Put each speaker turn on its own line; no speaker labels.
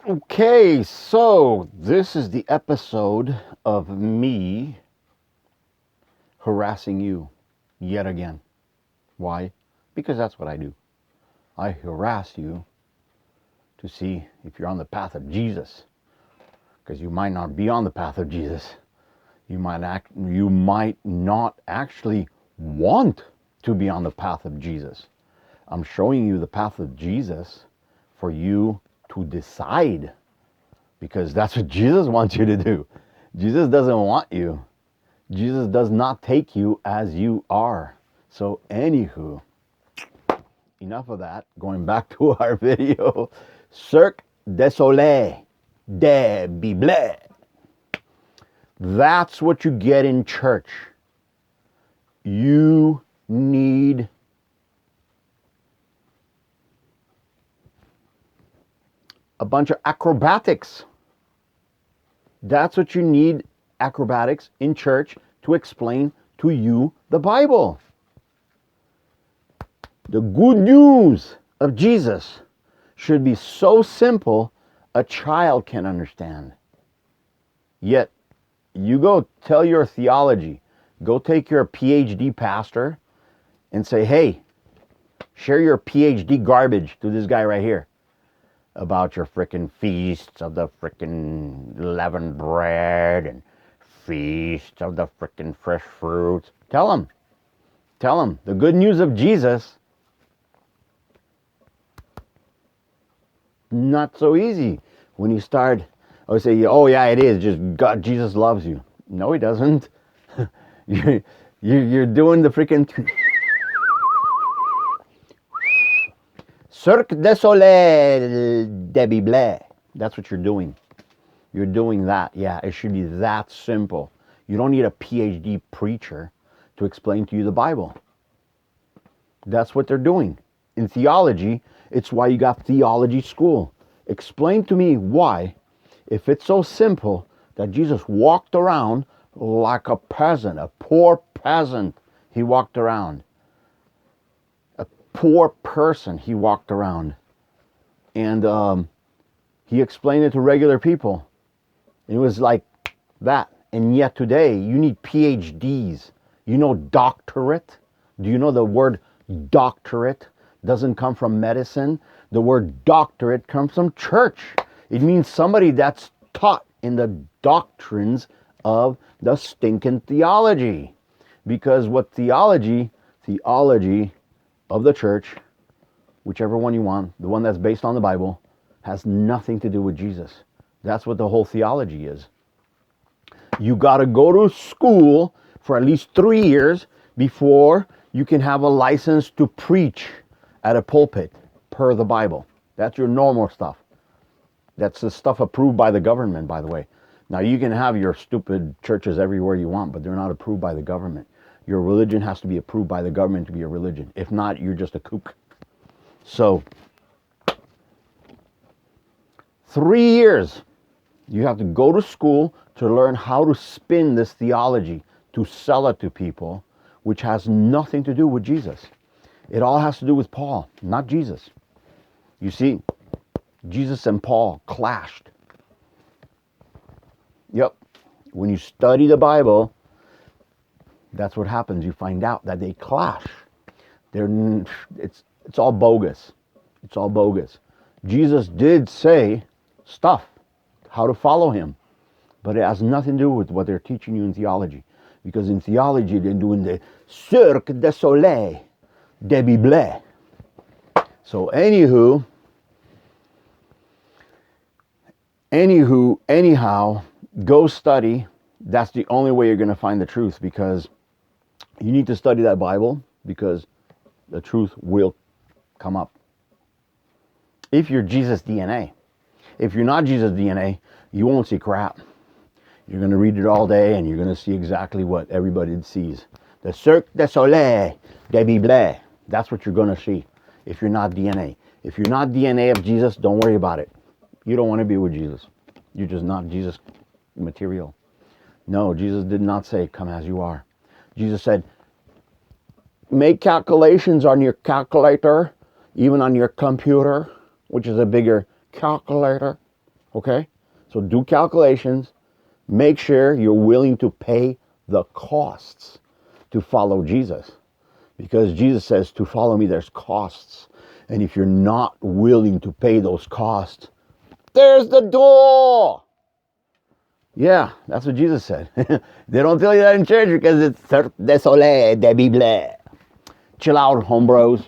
Okay, so this is the episode of me harassing you yet again. Why? Because that's what I do. I harass you to see if you're on the path of Jesus. Because you might not be on the path of Jesus. You might not actually want to be on the path of Jesus. I'm showing you the path of Jesus for you to decide. Because that's what Jesus wants you to do. Jesus doesn't want you. Jesus does not take you as you are. So anywho, enough of that. Going back to our video. Cirque de Soleil. De Bible. That's what you get in church. You need a bunch of acrobatics. That's what you need, acrobatics in church, to explain to you the Bible. The good news of Jesus should be so simple a child can understand. Yet, you go tell your theology, go take your PhD pastor and say, hey, share your PhD garbage to this guy right here about your frickin' feasts of the frickin' leavened bread and feasts of the frickin' fresh fruits. Tell him the good news of Jesus. Not so easy when you start. I would say, oh yeah, it is. Just God, Jesus loves you. No, he doesn't. You're doing the freaking Cirque de Soleil, Debbie Blais. That's what you're doing. You're doing that. Yeah, it should be that simple. You don't need a PhD preacher to explain to you the Bible. That's what they're doing. In theology, it's why you got theology school. Explain to me why, if it's so simple that Jesus walked around like a peasant, a poor peasant, he walked around. A poor person, he walked around. And he explained it to regular people. It was like that. And yet today, you need PhDs. You know doctorate? Do you know the word doctorate doesn't come from medicine? The word doctorate comes from church. It means somebody that's taught in the doctrines of the stinking theology. Because what theology of the church, whichever one you want, the one that's based on the Bible, has nothing to do with Jesus. That's what the whole theology is. You got to go to school for at least 3 years before you can have a license to preach at a pulpit per the Bible. That's your normal stuff. That's the stuff approved by the government, by the way. Now, you can have your stupid churches everywhere you want, but they're not approved by the government. Your religion has to be approved by the government to be a religion. If not, you're just a kook. So, 3 years. You have to go to school to learn how to spin this theology, to sell it to people, which has nothing to do with Jesus. It all has to do with Paul, not Jesus. You see, Jesus and Paul clashed. Yep. When you study the Bible, that's what happens. You find out that they clash. It's all bogus. It's all bogus. Jesus did say stuff, how to follow him. But it has nothing to do with what they're teaching you in theology. Because in theology, they're doing the Cirque de Soleil, de Bible. So anyhow, go study. That's the only way you're going to find the truth, because you need to study that Bible, because the truth will come up. If you're Jesus DNA. If you're not Jesus DNA, you won't see crap. You're going to read it all day and you're going to see exactly what everybody sees. The Cirque de Soleil, de Bible. That's what you're going to see if you're not DNA. If you're not DNA of Jesus, don't worry about it. You don't want to be with Jesus. You're just not Jesus material. No, Jesus did not say, come as you are. Jesus said, make calculations on your calculator, even on your computer, which is a bigger calculator. Okay? So do calculations. Make sure you're willing to pay the costs to follow Jesus. Because Jesus says to follow me, there's costs. And if you're not willing to pay those costs, there's the door. Yeah, that's what Jesus said. They don't tell you that in church because it's Cirque de Soleil, de Bible. Chill out, homebros.